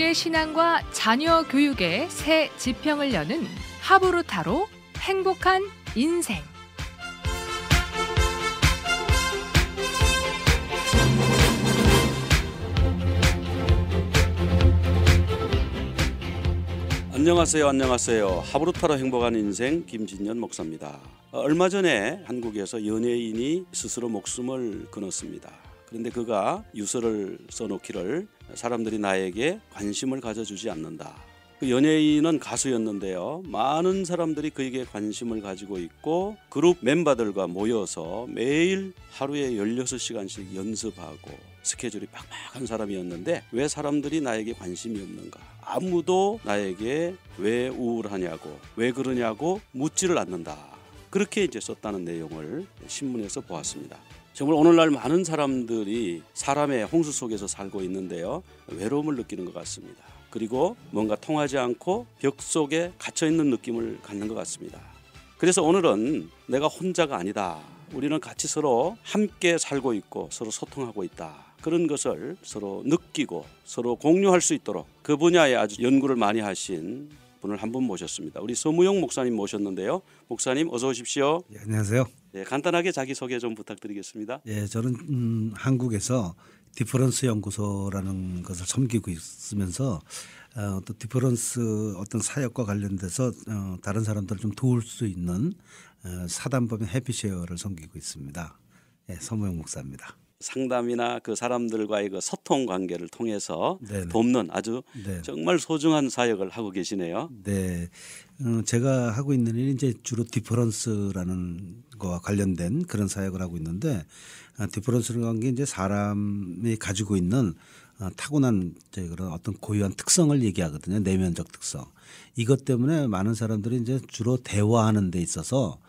우리의 신앙과 자녀 교육의 새 지평을 여는 하브루타로 행복한 인생. 안녕하세요. 하브루타로 행복한 인생 김진년 목사입니다. 얼마 전에 한국에서 연예인이 스스로 목숨을 끊었습니다. 그런데 그가 유서를 써놓기를 사람들이 나에게 관심을 가져주지 않는다. 그 연예인은 가수였는데요. 많은 사람들이 그에게 관심을 가지고 있고 그룹 멤버들과 모여서 매일 하루에 16시간씩 연습하고 스케줄이 빡빡한 사람이었는데 왜 사람들이 나에게 관심이 없는가? 아무도 나에게 왜 우울하냐고 왜 그러냐고 묻지를 않는다. 그렇게 이제 썼다는 내용을 신문에서 보았습니다. 정말 오늘날 많은 사람들이 사람의 홍수 속에서 살고 있는데요. 외로움을 느끼는 것 같습니다. 그리고 뭔가 통하지 않고 벽 속에 갇혀있는 느낌을 갖는 것 같습니다. 그래서 오늘은 내가 혼자가 아니다. 우리는 같이 서로 함께 살고 있고 서로 소통하고 있다. 그런 것을 서로 느끼고 서로 공유할 수 있도록 그 분야에 아주 연구를 많이 하신 분을 한 분 모셨습니다. 우리 서무용 목사님 모셨는데요. 목사님 어서 오십시오. 예, 안녕하세요. 네, 간단하게 자기소개 좀 부탁드리겠습니다. 예, 저는 한국에서 디퍼런스 연구소라는 것을 섬기고 있으면서 또 디퍼런스 어떤 사역과 관련돼서 다른 사람들을 좀 도울 수 있는 사단법인 해피쉐어를 섬기고 있습니다. 예, 서무용 목사입니다. 상담이나 그 사람들과의 그 소통 관계를 통해서 네네. 돕는 아주 네. 정말 소중한 사역을 하고 계시네요. 네, 제가 하고 있는 일이 이제 주로 디퍼런스라는 거와 관련된 그런 사역을 하고 있는데 디퍼런스라는 게 이제 사람이 가지고 있는 타고난 그런 어떤 고유한 특성을 얘기하거든요. 내면적 특성. 이것 때문에 많은 사람들이 이제 주로 대화하는 데 있어서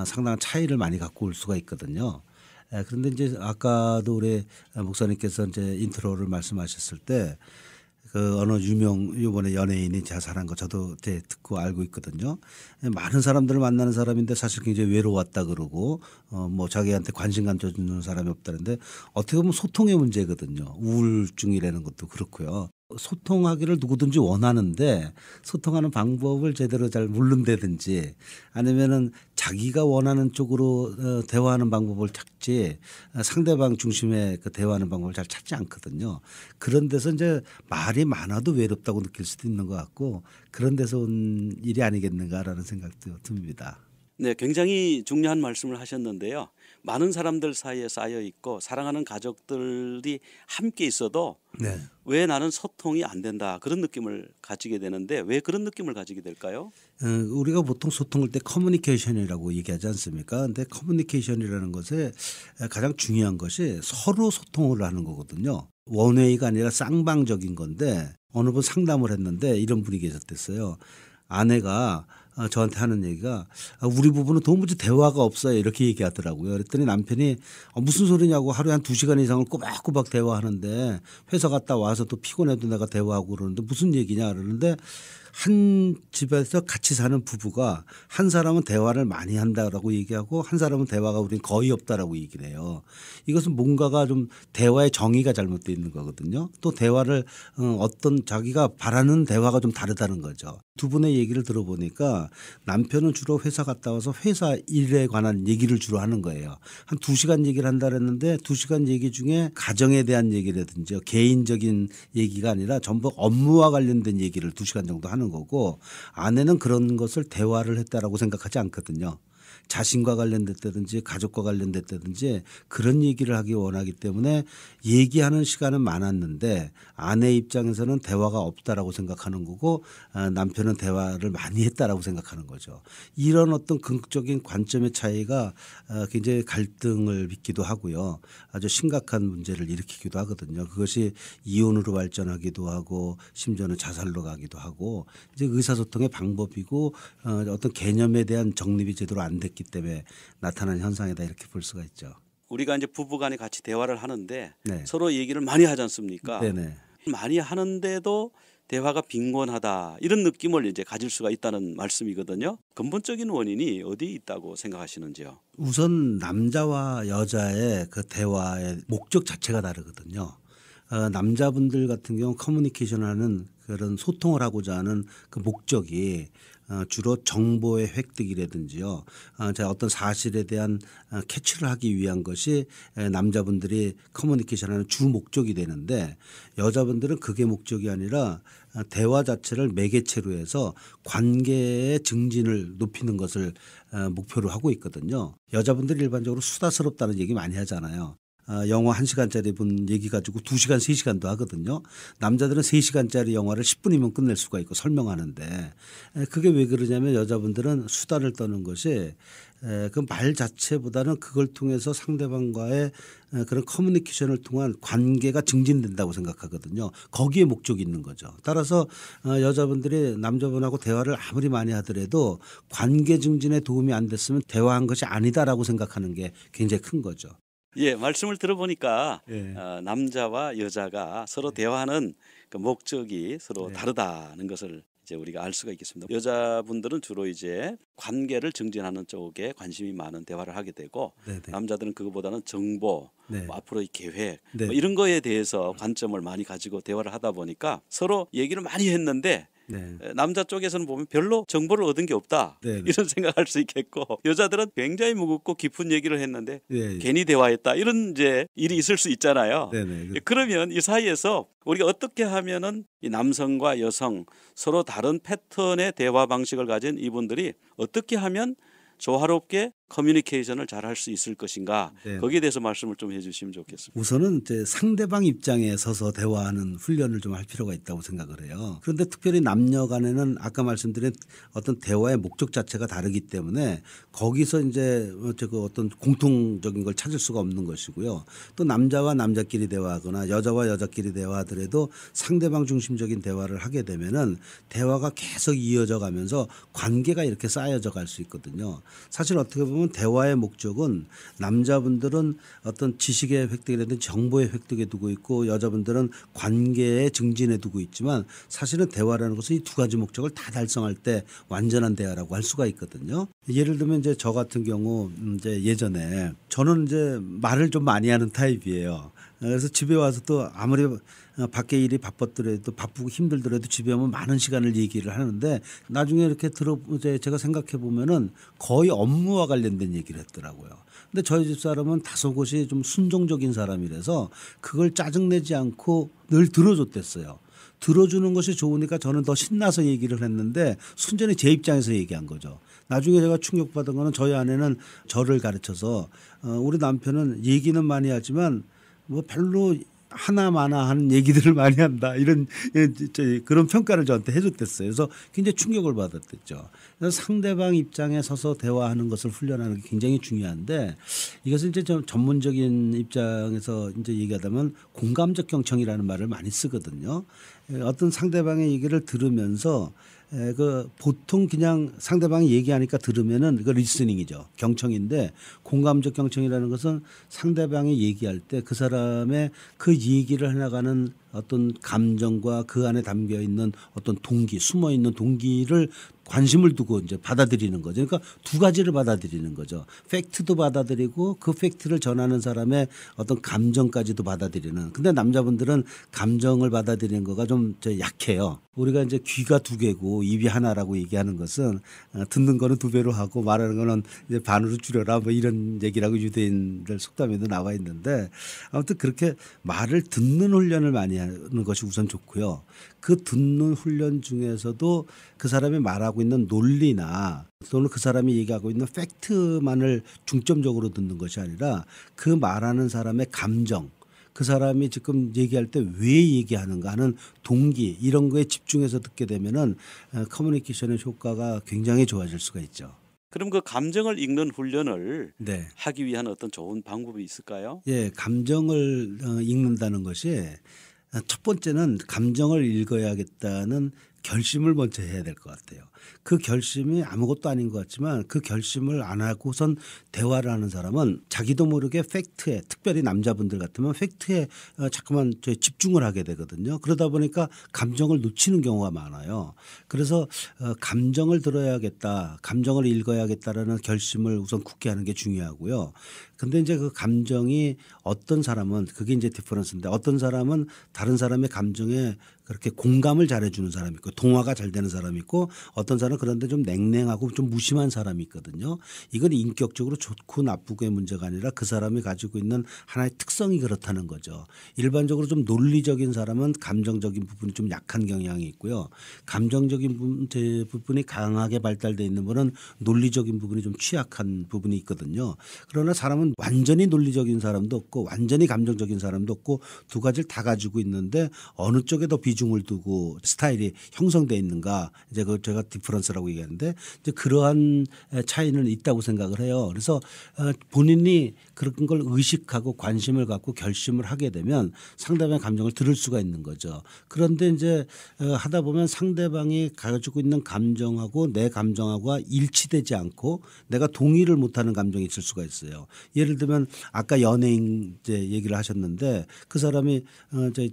상당한 차이를 많이 갖고 올 수가 있거든요. 그런데 이제 아까도 우리 목사님께서 이제 인트로를 말씀하셨을 때 그 어느 이번에 연예인이 자살한 거 저도 이제 듣고 알고 있거든요. 많은 사람들을 만나는 사람인데 사실 굉장히 외로웠다 그러고 뭐 자기한테 관심 가져주는 사람이 없다는데 어떻게 보면 소통의 문제거든요. 우울증이라는 것도 그렇고요. 소통하기를 누구든지 원하는데 소통하는 방법을 제대로 잘 모른다든지 아니면은 자기가 원하는 쪽으로 대화하는 방법을 찾지 상대방 중심의 그 대화하는 방법을 잘 찾지 않거든요. 그런 데서 이제 말이 많아도 외롭다고 느낄 수도 있는 것 같고 그런 데서 온 일이 아니겠는가라는 생각도 듭니다. 네, 굉장히 중요한 말씀을 하셨는데요. 많은 사람들 사이에 쌓여 있고 사랑하는 가족들이 함께 있어도 네. 왜 나는 소통이 안 된다 그런 느낌을 가지게 되는데 왜 그런 느낌을 가지게 될까요? 우리가 보통 소통할 때 커뮤니케이션이라고 얘기하지 않습니까? 근데 커뮤니케이션이라는 것에 가장 중요한 것이 서로 소통을 하는 거거든요. 원웨이가 아니라 쌍방적인 건데 어느 분 상담을 했는데 이런 분이 계셨댔어요. 아내가 저한테 하는 얘기가 우리 부부는 도무지 대화가 없어요 이렇게 얘기하더라고요. 그랬더니 남편이 무슨 소리냐고 하루에 한 2시간 이상을 꼬박꼬박 대화하는데 회사 갔다 와서 또 피곤해도 내가 대화하고 그러는데 무슨 얘기냐 그러는데 한 집에서 같이 사는 부부가 한 사람은 대화를 많이 한다라고 얘기하고 한 사람은 대화가 우린 거의 없다라고 얘기를 해요. 이것은 뭔가가 좀 대화의 정의가 잘못되어 있는 거거든요. 또 대화를 어떤 자기가 바라는 대화가 좀 다르다는 거죠. 두 분의 얘기를 들어보니까 남편은 주로 회사 갔다 와서 회사 일에 관한 얘기를 주로 하는 거예요. 한 2시간 얘기를 한다 그랬는데 2시간 얘기 중에 가정에 대한 얘기라든지 개인적인 얘기가 아니라 전부 업무와 관련된 얘기를 2시간 정도 하는 거고 아내는 그런 것을 대화를 했다라고 생각하지 않거든요. 자신과 관련됐다든지 가족과 관련됐다든지 그런 얘기를 하기 원하기 때문에 얘기하는 시간은 많았는데 아내 입장에서는 대화가 없다라고 생각하는 거고 남편은 대화를 많이 했다라고 생각하는 거죠. 이런 어떤 긍정적인 관점의 차이가 굉장히 갈등을 빚기도 하고요. 아주 심각한 문제를 일으키기도 하거든요. 그것이 이혼으로 발전하기도 하고 심지어는 자살로 가기도 하고 이제 의사소통의 방법이고 어떤 개념에 대한 정립이 제대로 안 됐기 때문에 나타난 현상이다 이렇게 볼 수가 있죠. 우리가 이제 부부간에 같이 대화를 하는데 네. 서로 얘기를 많이 하지 않습니까? 네네. 많이 하는데도 대화가 빈곤하다 이런 느낌을 이제 가질 수가 있다는 말씀이거든요. 근본적인 원인이 어디에 있다고 생각하시는지요? 우선 남자와 여자의 그 대화의 목적 자체가 다르거든요. 남자분들 같은 경우 커뮤니케이션하는 그런 소통을 하고자 하는 그 목적이 주로 정보의 획득이라든지요. 자 어떤 사실에 대한 캐치를 하기 위한 것이 남자분들이 커뮤니케이션하는 주 목적이 되는데 여자분들은 그게 목적이 아니라 대화 자체를 매개체로 해서 관계의 증진을 높이는 것을 목표로 하고 있거든요. 여자분들이 일반적으로 수다스럽다는 얘기 많이 하잖아요. 영화 1시간짜리 본 얘기 가지고 2시간, 3시간도 하거든요. 남자들은 3시간짜리 영화를 10분이면 끝낼 수가 있고 설명하는데 그게 왜 그러냐면 여자분들은 수다를 떠는 것이 그 말 자체보다는 그걸 통해서 상대방과의 그런 커뮤니케이션을 통한 관계가 증진된다고 생각하거든요. 거기에 목적이 있는 거죠. 따라서 여자분들이 남자분하고 대화를 아무리 많이 하더라도 관계 증진에 도움이 안 됐으면 대화한 것이 아니다라고 생각하는 게 굉장히 큰 거죠. 예, 말씀을 들어보니까 예. 남자와 여자가 서로 대화하는 그 목적이 서로 네. 다르다는 것을 이제 우리가 알 수가 있겠습니다. 여자분들은 주로 이제 관계를 증진하는 쪽에 관심이 많은 대화를 하게 되고 네네. 남자들은 그거보다는 정보, 네. 뭐 앞으로의 계획 네. 뭐 이런 거에 대해서 관점을 많이 가지고 대화를 하다 보니까 서로 얘기를 많이 했는데 네. 남자 쪽에서는 보면 별로 정보를 얻은 게 없다 네. 이런 생각할 수 있겠고 여자들은 굉장히 무겁고 깊은 얘기를 했는데 예. 괜히 대화했다 이런 이제 일이 있을 수 있잖아요. 네네. 그러면 이 사이에서 우리가 어떻게 하면은 이 남성과 여성 서로 다른 패턴의 대화 방식을 가진 이분들이 어떻게 하면 조화롭게 커뮤니케이션을 잘 할 수 있을 것인가 네. 거기에 대해서 말씀을 좀 해주시면 좋겠습니다. 우선은 이제 상대방 입장에 서서 대화하는 훈련을 좀 할 필요가 있다고 생각을 해요. 그런데 특별히 남녀 간에는 아까 말씀드린 어떤 대화의 목적 자체가 다르기 때문에 거기서 이제 어떤 공통적인 걸 찾을 수가 없는 것이고요. 또 남자와 남자끼리 대화하거나 여자와 여자끼리 대화하더라도 상대방 중심적인 대화를 하게 되면은 대화가 계속 이어져 가면서 관계가 이렇게 쌓여져 갈 수 있거든요. 사실 어떻게 보면 대화의 목적은 남자분들은 어떤 지식의 획득이라든지 정보의 획득에 두고 있고 여자분들은 관계의 증진에 두고 있지만 사실은 대화라는 것은 이 두 가지 목적을 다 달성할 때 완전한 대화라고 할 수가 있거든요. 예를 들면 이제 저 같은 경우 이제 예전에 저는 이제 말을 좀 많이 하는 타입이에요. 그래서 집에 와서 또 아무리 밖에 일이 바빴더라도 바쁘고 힘들더라도 집에 오면 많은 시간을 얘기를 하는데 나중에 이렇게 제가 생각해 보면은 거의 업무와 관련된 얘기를 했더라고요. 근데 저희 집 사람은 다소곳이 좀 순종적인 사람이라서 그걸 짜증내지 않고 늘 들어줬댔어요. 들어주는 것이 좋으니까 저는 더 신나서 얘기를 했는데 순전히 제 입장에서 얘기한 거죠. 나중에 제가 충격받은 거는 저희 아내는 저를 가르쳐서 우리 남편은 얘기는 많이 하지만 뭐 별로 하나마나 하는 얘기들을 많이 한다 이런 그런 평가를 저한테 해줬댔어요. 그래서 굉장히 충격을 받았댔죠. 그래서 상대방 입장에 서서 대화하는 것을 훈련하는 게 굉장히 중요한데 이것은 이제 좀 전문적인 입장에서 이제 얘기하자면 공감적 경청이라는 말을 많이 쓰거든요. 어떤 상대방의 얘기를 들으면서 그 보통 그냥 상대방이 얘기하니까 들으면은 그 리스닝이죠. 경청인데 공감적 경청이라는 것은 상대방이 얘기할 때 그 사람의 그 얘기를 해나가는 어떤 감정과 그 안에 담겨 있는 어떤 동기, 숨어 있는 동기를 관심을 두고 이제 받아들이는 거죠. 그러니까 두 가지를 받아들이는 거죠. 팩트도 받아들이고 그 팩트를 전하는 사람의 어떤 감정까지도 받아들이는. 근데 남자분들은 감정을 받아들이는 거가 좀 약해요. 우리가 이제 귀가 두 개고 입이 하나라고 얘기하는 것은 듣는 거는 두 배로 하고 말하는 거는 이제 반으로 줄여라 뭐 이런 얘기라고 유대인들 속담에도 나와 있는데 아무튼 그렇게 말을 듣는 훈련을 많이 하는 것이 우선 좋고요. 그 듣는 훈련 중에서도 그 사람이 말하고 있는 논리나 또는 그 사람이 얘기하고 있는 팩트만을 중점적으로 듣는 것이 아니라 그 말하는 사람의 감정, 그 사람이 지금 얘기할 때 왜 얘기하는가 하는 동기 이런 거에 집중해서 듣게 되면은 커뮤니케이션의 효과가 굉장히 좋아질 수가 있죠. 그럼 그 감정을 읽는 훈련을 네. 하기 위한 어떤 좋은 방법이 있을까요? 예, 감정을 읽는다는 것이 첫 번째는 감정을 읽어야겠다는 결심을 먼저 해야 될 것 같아요. 그 결심이 아무것도 아닌 것 같지만 그 결심을 안 하고선 대화를 하는 사람은 자기도 모르게 팩트에 특별히 남자분들 같으면 팩트에 자꾸만 집중을 하게 되거든요. 그러다 보니까 감정을 놓치는 경우가 많아요. 그래서 감정을 들어야겠다, 감정을 읽어야겠다라는 결심을 우선 굳게 하는 게 중요하고요. 근데 이제 그 감정이 어떤 사람은 그게 이제 디퍼런스인데 어떤 사람은 다른 사람의 감정에 그렇게 공감을 잘해주는 사람이 있고 동화가 잘 되는 사람이 있고 어떤 사람은 그런데 좀 냉랭하고 좀 무심한 사람이 있거든요. 이건 인격적으로 좋고 나쁘고의 문제가 아니라 그 사람이 가지고 있는 하나의 특성이 그렇다는 거죠. 일반적으로 좀 논리적인 사람은 감정적인 부분이 좀 약한 경향이 있고요. 감정적인 부분이 강하게 발달되어 있는 분은 논리적인 부분이 좀 취약한 부분이 있거든요. 그러나 사람은 완전히 논리적인 사람도 없고 완전히 감정적인 사람도 없고 두 가지를 다 가지고 있는데 어느 쪽에 더 비중을 두고 스타일이 형성되어 있는가 이제 그 제가 디퍼런스라고 얘기하는데 이제 그러한 차이는 있다고 생각을 해요. 그래서 본인이 그런 걸 의식하고 관심을 갖고 결심을 하게 되면 상대방의 감정을 들을 수가 있는 거죠. 그런데 이제 하다 보면 상대방이 가지고 있는 감정하고 내 감정하고 일치되지 않고 내가 동의를 못하는 감정이 있을 수가 있어요. 예를 들면 아까 연예인 이제 얘기를 하셨는데 그 사람이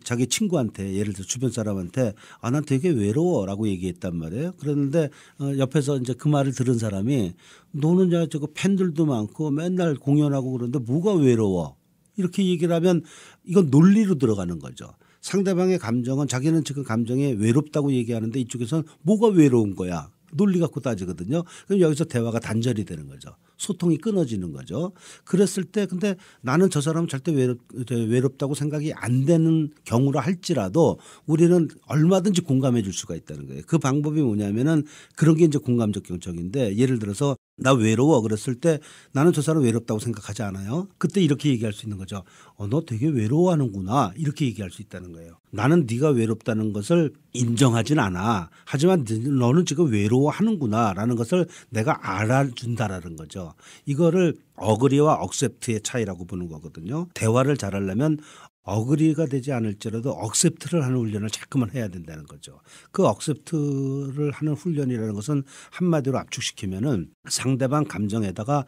자기 친구한테 예를 들어 주변 사람한테 난 되게 외로워라고 얘기했단 말이에요. 그랬는데 옆에서 이제 그 말을 들은 사람이 너는 저거 팬들도 많고 맨날 공연하고 그러는데 뭐가 외로워? 이렇게 얘기를 하면 이건 논리로 들어가는 거죠. 상대방의 감정은 자기는 지금 감정이 외롭다고 얘기하는데 이쪽에서는 뭐가 외로운 거야? 논리 갖고 따지거든요. 그럼 여기서 대화가 단절이 되는 거죠. 소통이 끊어지는 거죠. 그랬을 때 근데 나는 저 사람은 절대 외롭다고 생각이 안 되는 경우라 할지라도 우리는 얼마든지 공감해 줄 수가 있다는 거예요. 그 방법이 뭐냐면은 그런 게 이제 공감적 경청인데 예를 들어서 나 외로워 그랬을 때 나는 저 사람 외롭다고 생각하지 않아요. 그때 이렇게 얘기할 수 있는 거죠. 너 되게 외로워하는구나 이렇게 얘기할 수 있다는 거예요. 나는 네가 외롭다는 것을 인정하진 않아. 하지만 너는 지금 외로워하는구나라는 것을 내가 알아준다라는 거죠. 이거를 어그리와 억셉트의 차이라고 보는 거거든요. 대화를 잘하려면 어그리가 되지 않을지라도 억셉트를 하는 훈련을 자꾸만 해야 된다는 거죠. 그 억셉트를 하는 훈련이라는 것은 한마디로 압축시키면은 상대방 감정에다가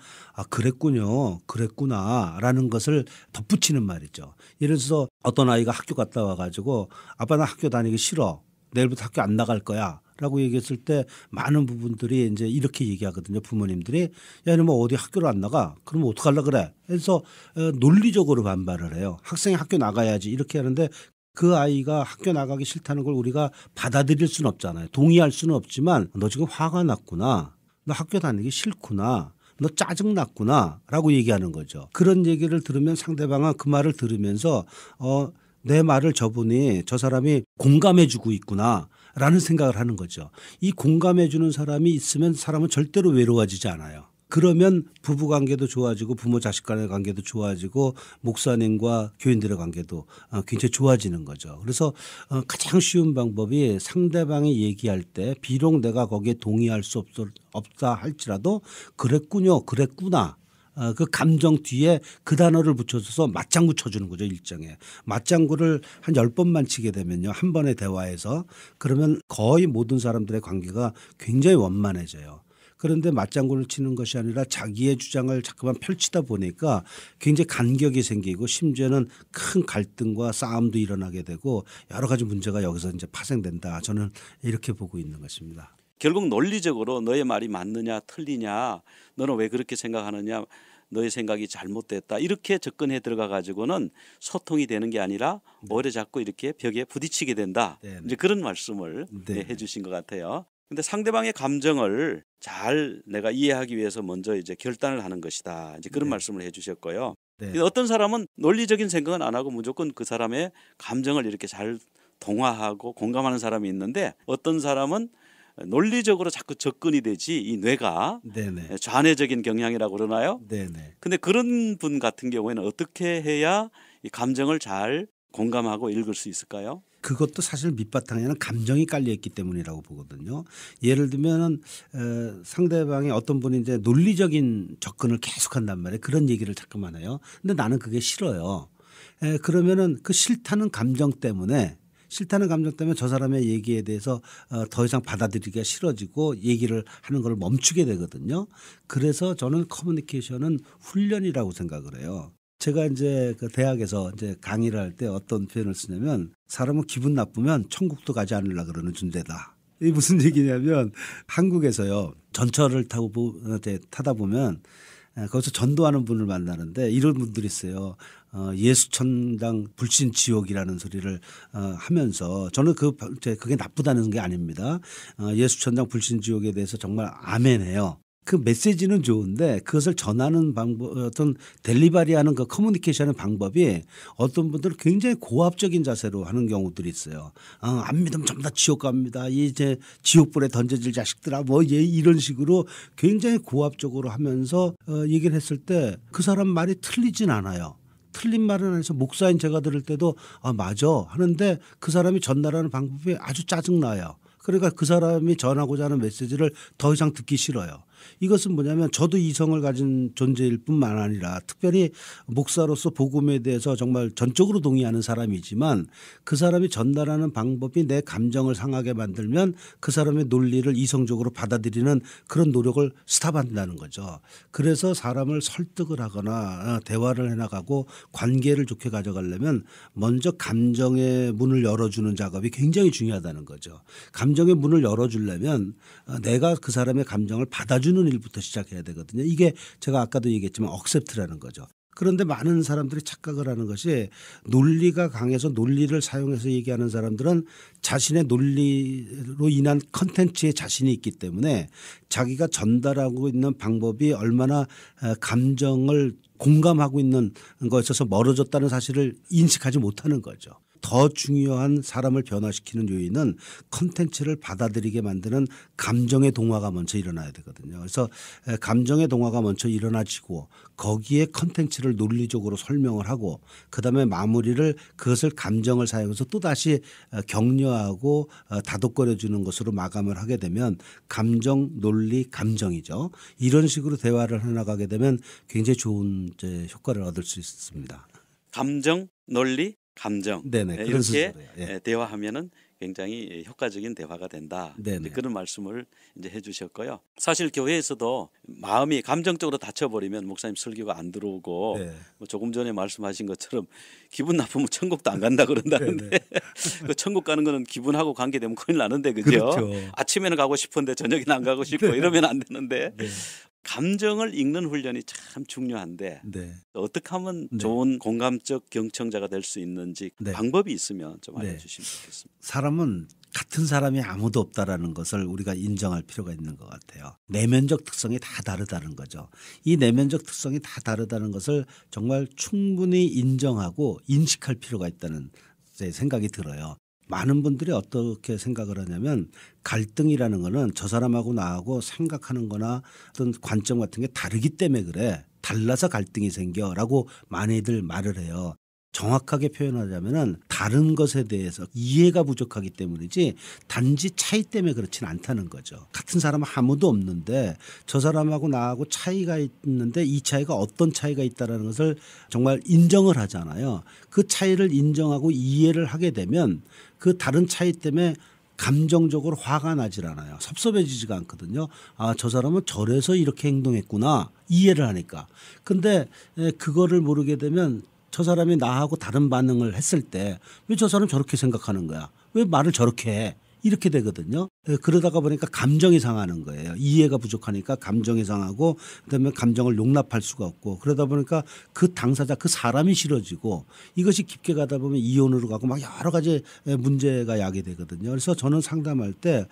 그랬군요. 그랬구나라는 것을 덧붙이는 말이죠. 예를 들어서 어떤 아이가 학교 갔다 와가지고 아빠 나 학교 다니기 싫어. 내일부터 학교 안 나갈 거야. 라고 얘기했을 때 많은 부분들이 이제 이렇게 얘기하거든요. 부모님들이 야, 너 뭐 어디 학교를 안 나가? 그러면 어떡하려고 그래? 그래서 논리적으로 반발을 해요. 학생이 학교 나가야지 이렇게 하는데 그 아이가 학교 나가기 싫다는 걸 우리가 받아들일 수는 없잖아요. 동의할 수는 없지만 너 지금 화가 났구나. 너 학교 다니기 싫구나. 너 짜증났구나. 라고 얘기하는 거죠. 그런 얘기를 들으면 상대방은 그 말을 들으면서 내 말을 저분이 저 사람이 공감해 주고 있구나. 라는 생각을 하는 거죠. 이 공감해 주는 사람이 있으면 사람은 절대로 외로워지지 않아요. 그러면 부부 관계도 좋아지고 부모 자식 간의 관계도 좋아지고 목사님과 교인들의 관계도 굉장히 좋아지는 거죠. 그래서 가장 쉬운 방법이 상대방이 얘기할 때 비록 내가 거기에 동의할 수 없다 할지라도 그랬군요. 그랬구나. 그 감정 뒤에 그 단어를 붙여줘서 맞장구 쳐주는 거죠. 일정에. 맞장구를 한 10번만 치게 되면요. 한 번의 대화에서 그러면 거의 모든 사람들의 관계가 굉장히 원만해져요. 그런데 맞장구를 치는 것이 아니라 자기의 주장을 자꾸만 펼치다 보니까 굉장히 간격이 생기고 심지어는 큰 갈등과 싸움도 일어나게 되고 여러 가지 문제가 여기서 이제 파생된다. 저는 이렇게 보고 있는 것입니다. 결국 논리적으로 너의 말이 맞느냐 틀리냐 너는 왜 그렇게 생각하느냐 너의 생각이 잘못됐다 이렇게 접근해 들어가 가지고는 소통이 되는 게 아니라 오히려 자꾸 이렇게 벽에 부딪히게 된다. 네네. 이제 그런 말씀을 해 주신 것 같아요. 근데 상대방의 감정을 잘 내가 이해하기 위해서 먼저 이제 결단을 하는 것이다. 이제 그런 말씀을 해 주셨고요. 어떤 사람은 논리적인 생각은 안 하고 무조건 그 사람의 감정을 이렇게 잘 동화하고 공감하는 사람이 있는데 어떤 사람은 논리적으로 자꾸 접근이 되지 이 뇌가 네네. 좌뇌적인 경향이라고 그러나요? 네네. 근데 그런 분 같은 경우에는 어떻게 해야 이 감정을 잘 공감하고 읽을 수 있을까요? 그것도 사실 밑바탕에는 감정이 깔려 있기 때문이라고 보거든요. 예를 들면은 상대방의 어떤 분이 이제 논리적인 접근을 계속한단 말이에요. 그런 얘기를 자꾸만 해요. 근데 나는 그게 싫어요. 그러면은 그 싫다는 감정 때문에 저 사람의 얘기에 대해서 더 이상 받아들이기가 싫어지고 얘기를 하는 걸 멈추게 되거든요. 그래서 저는 커뮤니케이션은 훈련이라고 생각을 해요. 제가 이제 그 대학에서 이제 강의를 할 때 어떤 표현을 쓰냐면 사람은 기분 나쁘면 천국도 가지 않으려고 그러는 존재다. 이게 무슨 얘기냐면 한국에서요. 전철을 타다 보면 거기서 전도하는 분을 만나는데 이런 분들이 있어요. 예수천당 불신지옥이라는 소리를 하면서 저는 그게 나쁘다는 게 아닙니다. 예수천당 불신지옥에 대해서 정말 아멘해요. 그 메시지는 좋은데 그것을 전하는 방법, 어떤 델리버리하는 그 커뮤니케이션의 방법이 어떤 분들은 굉장히 고압적인 자세로 하는 경우들이 있어요. 안 믿으면 전부 다 지옥 갑니다. 이제 지옥불에 던져질 자식들아 뭐 이런 식으로 굉장히 고압적으로 하면서 얘기를 했을 때 그 사람 말이 틀리진 않아요. 틀린 말은 해서 목사인 제가 들을 때도 맞아 하는데 그 사람이 전달하는 방법이 아주 짜증나요. 그러니까 그 사람이 전하고자 하는 메시지를 더 이상 듣기 싫어요. 이것은 뭐냐면 저도 이성을 가진 존재일 뿐만 아니라 특별히 목사로서 복음에 대해서 정말 전적으로 동의하는 사람이지만 그 사람이 전달하는 방법이 내 감정을 상하게 만들면 그 사람의 논리를 이성적으로 받아들이는 그런 노력을 스탑한다는 거죠. 그래서 사람을 설득을 하거나 대화를 해나가고 관계를 좋게 가져가려면 먼저 감정의 문을 열어주는 작업이 굉장히 중요하다는 거죠. 감정의 문을 열어주려면 내가 그 사람의 감정을 받아주는 일부터 시작해야 되거든요. 이게 제가 아까도 얘기했지만 억셉트라는 거죠. 그런데 많은 사람들이 착각을 하는 것이 논리가 강해서 논리를 사용해서 얘기하는 사람들은 자신의 논리로 인한 컨텐츠에 자신이 있기 때문에 자기가 전달하고 있는 방법이 얼마나 감정을 공감하고 있는 것에 있어서 멀어졌다는 사실을 인식하지 못하는 거죠. 더 중요한 사람을 변화시키는 요인은 컨텐츠를 받아들이게 만드는 감정의 동화가 먼저 일어나야 되거든요. 그래서 감정의 동화가 먼저 일어나지고 거기에 컨텐츠를 논리적으로 설명을 하고 그다음에 마무리를 그것을 감정을 사용해서 또다시 격려하고 다독거려 주는 것으로 마감을 하게 되면 감정, 논리, 감정이죠. 이런 식으로 대화를 해나가게 되면 굉장히 좋은 효과를 얻을 수 있습니다. 감정, 논리, 감정. 네네, 이렇게 대화하면은 굉장히 효과적인 대화가 된다. 네네. 그런 말씀을 이제 해주셨고요. 사실 교회에서도 마음이 감정적으로 다쳐버리면 목사님 설교가 안 들어오고 뭐 조금 전에 말씀하신 것처럼 기분 나쁘면 천국도 안 간다 그런다는데 그 천국 가는 거는 기분하고 관계되면 큰일 나는데 그죠? 그렇죠. 아침에는 가고 싶은데 저녁에는 안 가고 싶고 이러면 안 되는데 감정을 읽는 훈련이 참 중요한데 어떻게 하면 좋은 공감적 경청자가 될 수 있는지 방법이 있으면 좀 알려주시면 좋겠습니다. 사람은 같은 사람이 아무도 없다라는 것을 우리가 인정할 필요가 있는 것 같아요. 내면적 특성이 다 다르다는 거죠. 이 내면적 특성이 다 다르다는 것을 정말 충분히 인정하고 인식할 필요가 있다는 생각이 들어요. 많은 분들이 어떻게 생각을 하냐면 갈등이라는 거는 저 사람하고 나하고 생각하는 거나 어떤 관점 같은 게 다르기 때문에 그래. 달라서 갈등이 생겨라고 많이들 말을 해요. 정확하게 표현하자면은 다른 것에 대해서 이해가 부족하기 때문이지 단지 차이 때문에 그렇지는 않다는 거죠. 같은 사람은 아무도 없는데 저 사람하고 나하고 차이가 있는데 이 차이가 어떤 차이가 있다는 것을 정말 인정을 하잖아요. 그 차이를 인정하고 이해를 하게 되면 그 다른 차이 때문에 감정적으로 화가 나질 않아요. 섭섭해지지가 않거든요. 저 사람은 저래서 이렇게 행동했구나 이해를 하니까. 근데 그거를 모르게 되면 저 사람이 나하고 다른 반응을 했을 때 왜 저 사람 저렇게 생각하는 거야? 왜 말을 저렇게 해? 이렇게 되거든요. 그러다가 보니까 감정이 상하는 거예요. 이해가 부족하니까 감정이 상하고 그다음에 감정을 용납할 수가 없고 그러다 보니까 그 당사자 그 사람이 싫어지고 이것이 깊게 가다 보면 이혼으로 가고 막 여러 가지 문제가 야기되거든요. 그래서 저는 상담할 때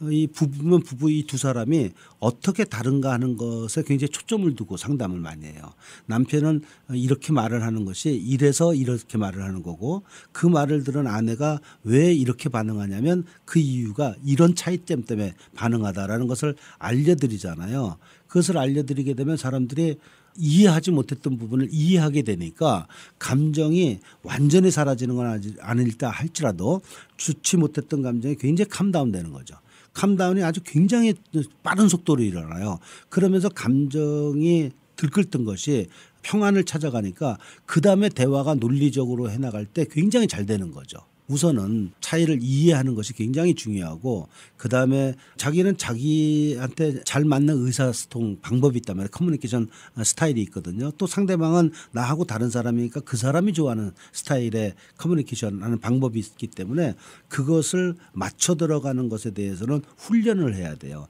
이 부부면 부부 이 두 사람이 어떻게 다른가 하는 것에 굉장히 초점을 두고 상담을 많이 해요. 남편은 이렇게 말을 하는 것이 이래서 이렇게 말을 하는 거고 그 말을 들은 아내가 왜 이렇게 반응하냐면 그 이유가 이런 차이점 때문에 반응하다라는 것을 알려드리잖아요. 그것을 알려드리게 되면 사람들이 이해하지 못했던 부분을 이해하게 되니까 감정이 완전히 사라지는 건 아닐까 할지라도 좋지 못했던 감정이 굉장히 캄다운 되는 거죠. 캄다운이 아주 굉장히 빠른 속도로 일어나요. 그러면서 감정이 들끓던 것이 평안을 찾아가니까 그다음에 대화가 논리적으로 해나갈 때 굉장히 잘 되는 거죠. 우선은 차이를 이해하는 것이 굉장히 중요하고 그다음에 자기는 자기한테 잘 맞는 의사소통 방법이 있다면 커뮤니케이션 스타일이 있거든요. 또 상대방은 나하고 다른 사람이니까 그 사람이 좋아하는 스타일의 커뮤니케이션하는 방법이 있기 때문에 그것을 맞춰 들어가는 것에 대해서는 훈련을 해야 돼요.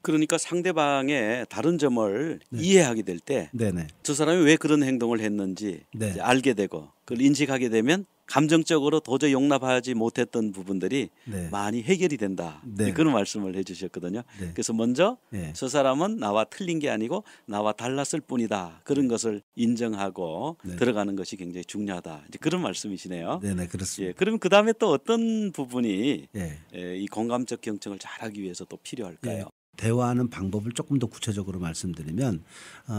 그러니까 상대방의 다른 점을 네. 이해하게 될 때 네네. 저 사람이 왜 그런 행동을 했는지 네. 이제 알게 되고 그걸 인식하게 되면 감정적으로 도저히 용납하지 못했던 부분들이 네. 많이 해결이 된다. 네. 그런 말씀을 해주셨거든요. 네. 그래서 먼저 네. 저 사람은 나와 틀린 게 아니고 나와 달랐을 뿐이다. 그런 것을 인정하고 네. 들어가는 것이 굉장히 중요하다. 이제 그런 말씀이시네요. 네네 그렇습니다. 예, 그럼 그 다음에 또 어떤 부분이 예. 이 공감적 경청을 잘하기 위해서 또 필요할까요? 예. 대화하는 방법을 조금 더 구체적으로 말씀드리면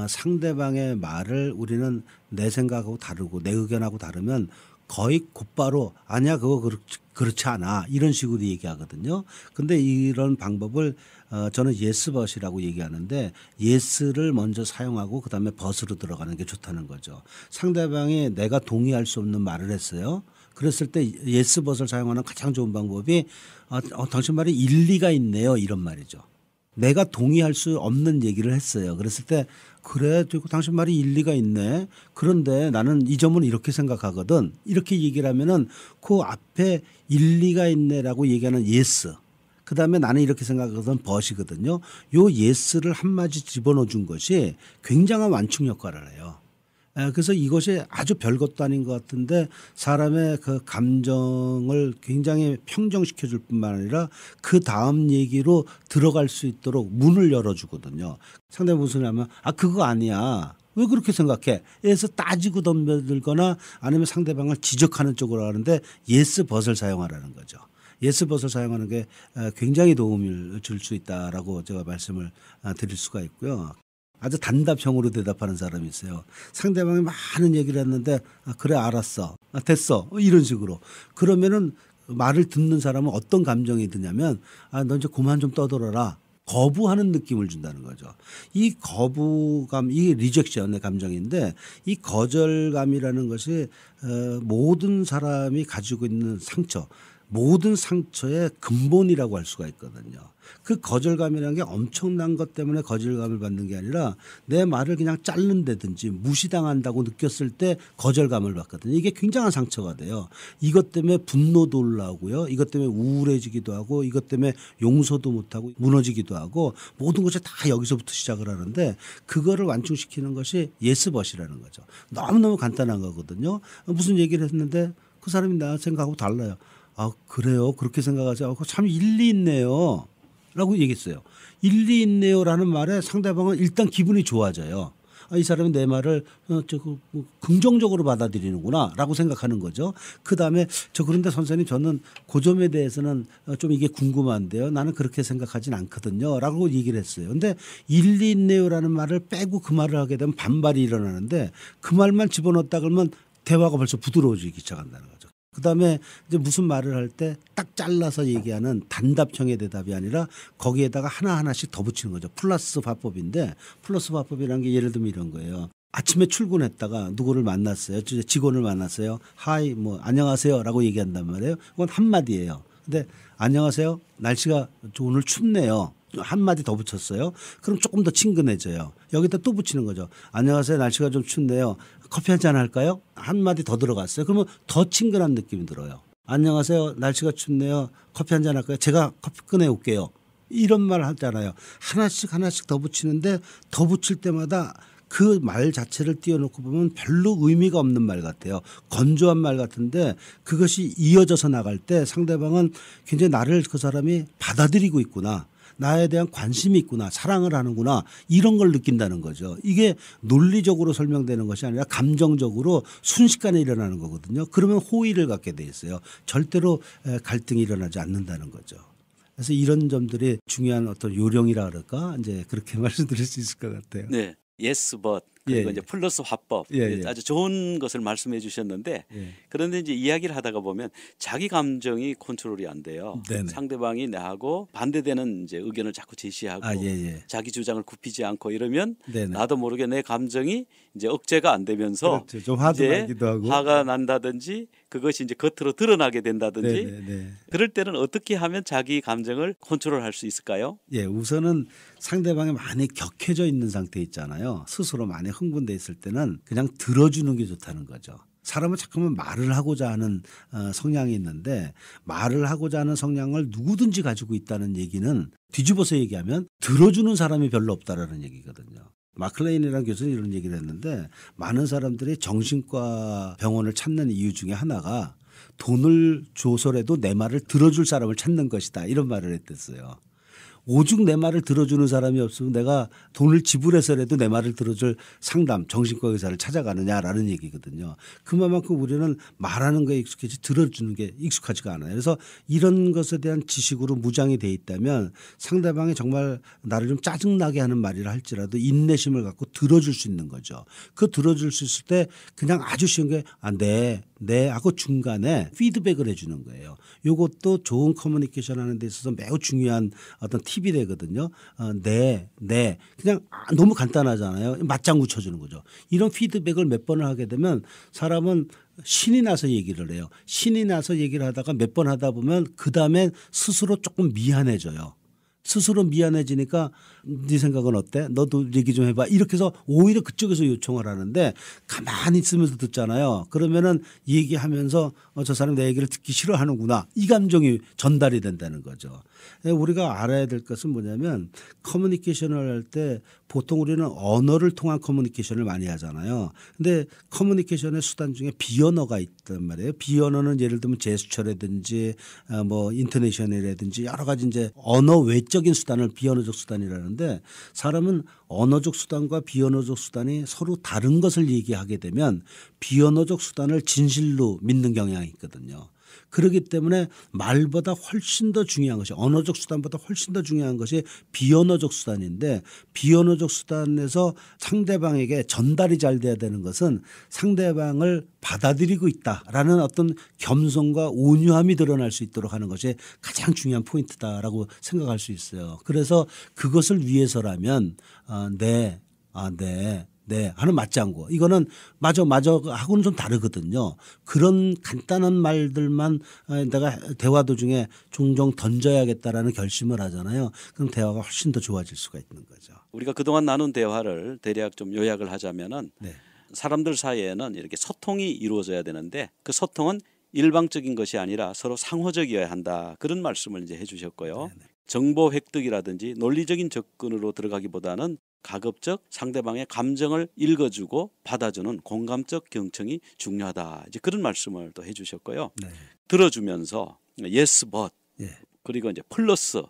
상대방의 말을 우리는 내 생각하고 다르고 내 의견하고 다르면 거의 곧바로 아니야 그거 그렇지 않아 이런 식으로 얘기하거든요. 근데 이런 방법을 저는 yes but이라고 얘기하는데 yes를 먼저 사용하고 그다음에 but으로 들어가는 게 좋다는 거죠. 상대방이 내가 동의할 수 없는 말을 했어요. 그랬을 때 yes but을 사용하는 가장 좋은 방법이 당신 말이 일리가 있네요 이런 말이죠. 내가 동의할 수 없는 얘기를 했어요. 그랬을 때 그래 당신 말이 일리가 있네. 그런데 나는 이 점은 이렇게 생각하거든. 이렇게 얘기를 하면은 그 앞에 일리가 있네라고 얘기하는 yes. 그다음에 나는 이렇게 생각하거든 but이거든요. 요 yes를 한마디 집어넣어 준 것이 굉장한 완충 효과를 해요. 그래서 이것이 아주 별것도 아닌 것 같은데 사람의 그 감정을 굉장히 평정시켜 줄 뿐만 아니라 그 다음 얘기로 들어갈 수 있도록 문을 열어주거든요. 상대가 무슨 하면 그거 아니야. 왜 그렇게 생각해? 그래서 따지고 덤벼들거나 아니면 상대방을 지적하는 쪽으로 하는데 yes but을 사용하라는 거죠. yes but을 사용하는 게 굉장히 도움을 줄 수 있다라고 제가 말씀을 드릴 수가 있고요. 아주 단답형으로 대답하는 사람이 있어요. 상대방이 많은 얘기를 했는데 그래 알았어. 됐어. 이런 식으로. 그러면은 말을 듣는 사람은 어떤 감정이 드냐면 너 이제 그만 좀 떠들어라. 거부하는 느낌을 준다는 거죠. 이 거부감, 이게 리젝션의 감정인데 이 거절감이라는 것이 모든 사람이 가지고 있는 상처, 모든 상처의 근본이라고 할 수가 있거든요. 그 거절감이라는 게 엄청난 것 때문에 거절감을 받는 게 아니라 내 말을 그냥 자른다든지 무시당한다고 느꼈을 때 거절감을 받거든요. 이게 굉장한 상처가 돼요. 이것 때문에 분노도 올라오고요. 이것 때문에 우울해지기도 하고 이것 때문에 용서도 못하고 무너지기도 하고 모든 것이 다 여기서부터 시작을 하는데 그거를 완충시키는 것이 yes but이라는 거죠. 너무너무 간단한 거거든요. 무슨 얘기를 했는데 그 사람이 나 생각하고 달라요. 그래요? 그렇게 생각하세요? 참 일리 있네요. 라고 얘기했어요. 일리 있네요라는 말에 상대방은 일단 기분이 좋아져요. 이 사람은 내 말을 긍정적으로 받아들이는구나 라고 생각하는 거죠. 그다음에 그런데 선생님 저는 그 점에 대해서는 좀 이게 궁금한데요. 나는 그렇게 생각하진 않거든요. 라고 얘기를 했어요. 근데 일리 있네요라는 말을 빼고 그 말을 하게 되면 반발이 일어나는데 그 말만 집어넣었다 그러면 대화가 벌써 부드러워지기 시작한다는 거죠. 그다음에 이제 무슨 말을 할 때 딱 잘라서 얘기하는 단답형의 대답이 아니라 거기에다가 하나하나씩 더 붙이는 거죠. 플러스 화법인데 플러스 화법이라는 게 예를 들면 이런 거예요. 아침에 출근했다가 누구를 만났어요. 직원을 만났어요. 하이 안녕하세요라고 얘기한단 말이에요. 그건 한마디예요. 근데 안녕하세요. 날씨가 오늘 춥네요. 한마디 더 붙였어요. 그럼 조금 더 친근해져요. 여기다 또 붙이는 거죠. 안녕하세요. 날씨가 좀 춥네요. 커피 한잔 할까요? 한마디 더 들어갔어요. 그러면 더 친근한 느낌이 들어요. 안녕하세요. 날씨가 춥네요. 커피 한잔 할까요? 제가 커피 꺼내 올게요. 이런 말 하잖아요. 하나씩 더 붙이는데 더 붙일 때마다 그 말 자체를 띄워놓고 보면 별로 의미가 없는 말 같아요. 건조한 말 같은데 그것이 이어져서 나갈 때 상대방은 굉장히 나를 그 사람이 받아들이고 있구나. 나에 대한 관심이 있구나. 사랑을 하는구나. 이런 걸 느낀다는 거죠. 이게 논리적으로 설명되는 것이 아니라 감정적으로 순식간에 일어나는 거거든요. 그러면 호의를 갖게 돼 있어요. 절대로 갈등이 일어나지 않는다는 거죠. 그래서 이런 점들이 중요한 어떤 요령이라 그럴까? 이제 그렇게 말씀드릴 수 있을 것 같아요. 네. yes but 그리고 이제 플러스 화법 아주 좋은 것을 말씀해 주셨는데 그런데 이제 이야기를 하다가 보면 자기 감정이 컨트롤이 안 돼요. 네네. 상대방이 나하고 반대되는 이제 의견을 자꾸 제시하고 자기 주장을 굽히지 않고 이러면 나도 모르게 내 감정이 이제 억제가 안 되면서 그렇죠. 좀 화도 나기도 하고 화가 난다든지 그것이 이제 겉으로 드러나게 된다든지 그럴 때는 어떻게 하면 자기 감정을 컨트롤할 수 있을까요? 우선은 상대방이 많이 격해져 있는 상태 있잖아요. 스스로 많이 흥분돼 있을 때는 그냥 들어주는 게 좋다는 거죠. 사람은 자꾸만 말을 하고자 하는 성향이 있는데 말을 하고자 하는 성향을 누구든지 가지고 있다는 얘기는 뒤집어서 얘기하면 들어주는 사람이 별로 없다라는 얘기거든요. 마클레인이라는 교수는 이런 얘기를 했는데 많은 사람들이 정신과 병원을 찾는 이유 중에 하나가 돈을 줘서라도 내 말을 들어줄 사람을 찾는 것이다. 이런 말을 했댔어요. 오죽 내 말을 들어주는 사람이 없으면 내가 돈을 지불해서라도 내 말을 들어줄 상담 정신과 의사를 찾아가느냐라는 얘기거든요. 그만큼 우리는 말하는 거에 익숙해지 들어주는 게 익숙하지가 않아요. 그래서 이런 것에 대한 지식으로 무장이 돼 있다면 상대방이 정말 나를 좀 짜증나게 하는 말이라 할지라도 인내심을 갖고 들어줄 수 있는 거죠. 그 들어줄 수 있을 때 그냥 아주 쉬운 게 네 하고 중간에 피드백을 해주는 거예요. 이것도 좋은 커뮤니케이션 하는 데 있어서 매우 중요한 어떤 팁이 되거든요. 네. 그냥 너무 간단하잖아요. 맞장구 쳐주는 거죠. 이런 피드백을 몇 번을 하게 되면 사람은 신이 나서 얘기를 해요. 신이 나서 얘기를 하다가 몇 번 하다 보면 그다음에 스스로 조금 미안해져요. 스스로 미안해지니까 네 생각은 어때? 너도 얘기 좀 해봐. 이렇게 해서 오히려 그쪽에서 요청을 하는데 가만히 있으면서 듣잖아요. 그러면은 얘기하면서 저 사람 내 얘기를 듣기 싫어하는구나. 이 감정이 전달이 된다는 거죠. 우리가 알아야 될 것은 뭐냐면 커뮤니케이션을 할 때 보통 우리는 언어를 통한 커뮤니케이션을 많이 하잖아요. 근데 커뮤니케이션의 수단 중에 비언어가 있단 말이에요. 비언어는 예를 들면 제스처라든지 뭐 인토네이션이라든지 여러 가지 이제 언어 외적인 수단을 비언어적 수단이라는데 사람은 언어적 수단과 비언어적 수단이 서로 다른 것을 얘기하게 되면 비언어적 수단을 진실로 믿는 경향이 있거든요. 그렇기 때문에 말보다 훨씬 더 중요한 것이 언어적 수단보다 훨씬 더 중요한 것이 비언어적 수단인데 비언어적 수단에서 상대방에게 전달이 잘 돼야 되는 것은 상대방을 받아들이고 있다라는 어떤 겸손과 온유함이 드러날 수 있도록 하는 것이 가장 중요한 포인트다라고 생각할 수 있어요. 그래서 그것을 위해서라면 네 하는 맞장구. 이거는 맞아 하고는 좀 다르거든요. 그런 간단한 말들만 내가 대화 도중에 종종 던져야겠다라는 결심을 하잖아요. 그럼 대화가 훨씬 더 좋아질 수가 있는 거죠. 우리가 그동안 나눈 대화를 대략 좀 요약을 하자면은 사람들 사이에는 이렇게 소통이 이루어져야 되는데 그 소통은 일방적인 것이 아니라 서로 상호적이어야 한다. 그런 말씀을 이제 해주셨고요. 정보 획득이라든지 논리적인 접근으로 들어가기보다는 가급적 상대방의 감정을 읽어주고 받아주는 공감적 경청이 중요하다. 이제 그런 말씀을 또 해주셨고요. 들어주면서 yes but 그리고 이제 플러스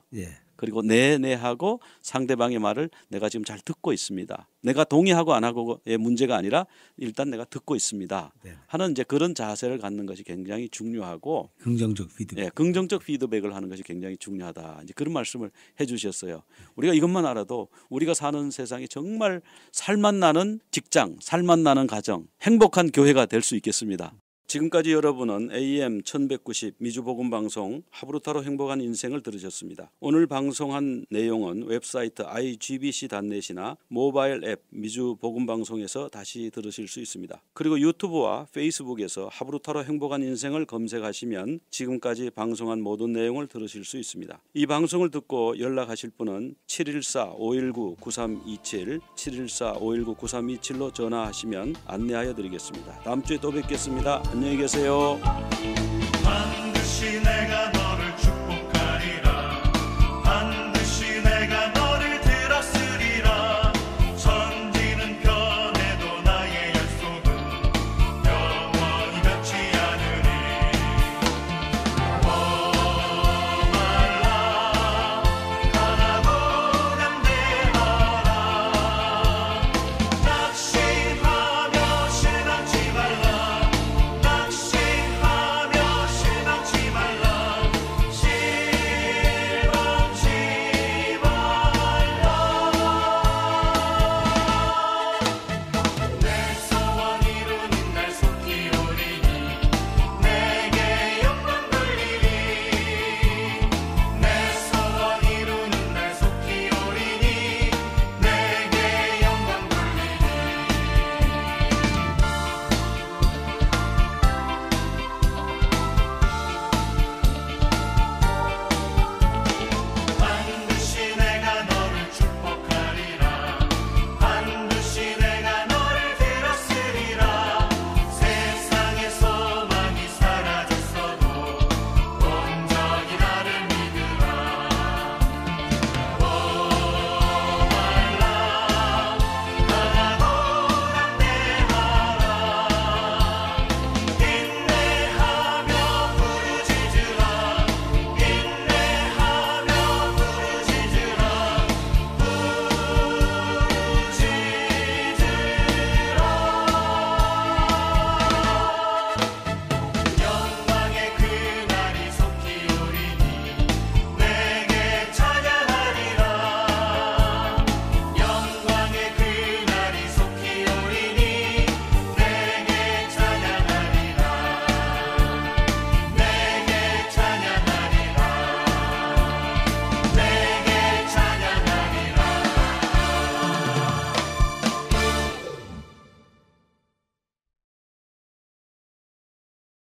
그리고 네 하고 상대방의 말을 내가 지금 잘 듣고 있습니다. 내가 동의하고 안 하고의 문제가 아니라 일단 내가 듣고 있습니다. 하는 이제 그런 자세를 갖는 것이 굉장히 중요하고 긍정적 피드백. 긍정적 피드백을 하는 것이 굉장히 중요하다. 이제 그런 말씀을 해주셨어요. 우리가 이것만 알아도 우리가 사는 세상이 정말 살맛 나는 직장, 살맛 나는 가정, 행복한 교회가 될 수 있겠습니다. 지금까지 여러분은 AM 1190 미주복음방송 하브루타로 행복한 인생을 들으셨습니다. 오늘 방송한 내용은 웹사이트 igbc.net이나 모바일 앱 미주복음방송에서 다시 들으실 수 있습니다. 그리고 유튜브와 페이스북에서 하브루타로 행복한 인생을 검색하시면 지금까지 방송한 모든 내용을 들으실 수 있습니다. 이 방송을 듣고 연락하실 분은 714-519-9327 714-519-9327로 전화하시면 안내하여 드리겠습니다. 다음 주에 또 뵙겠습니다. 안녕히 계세요.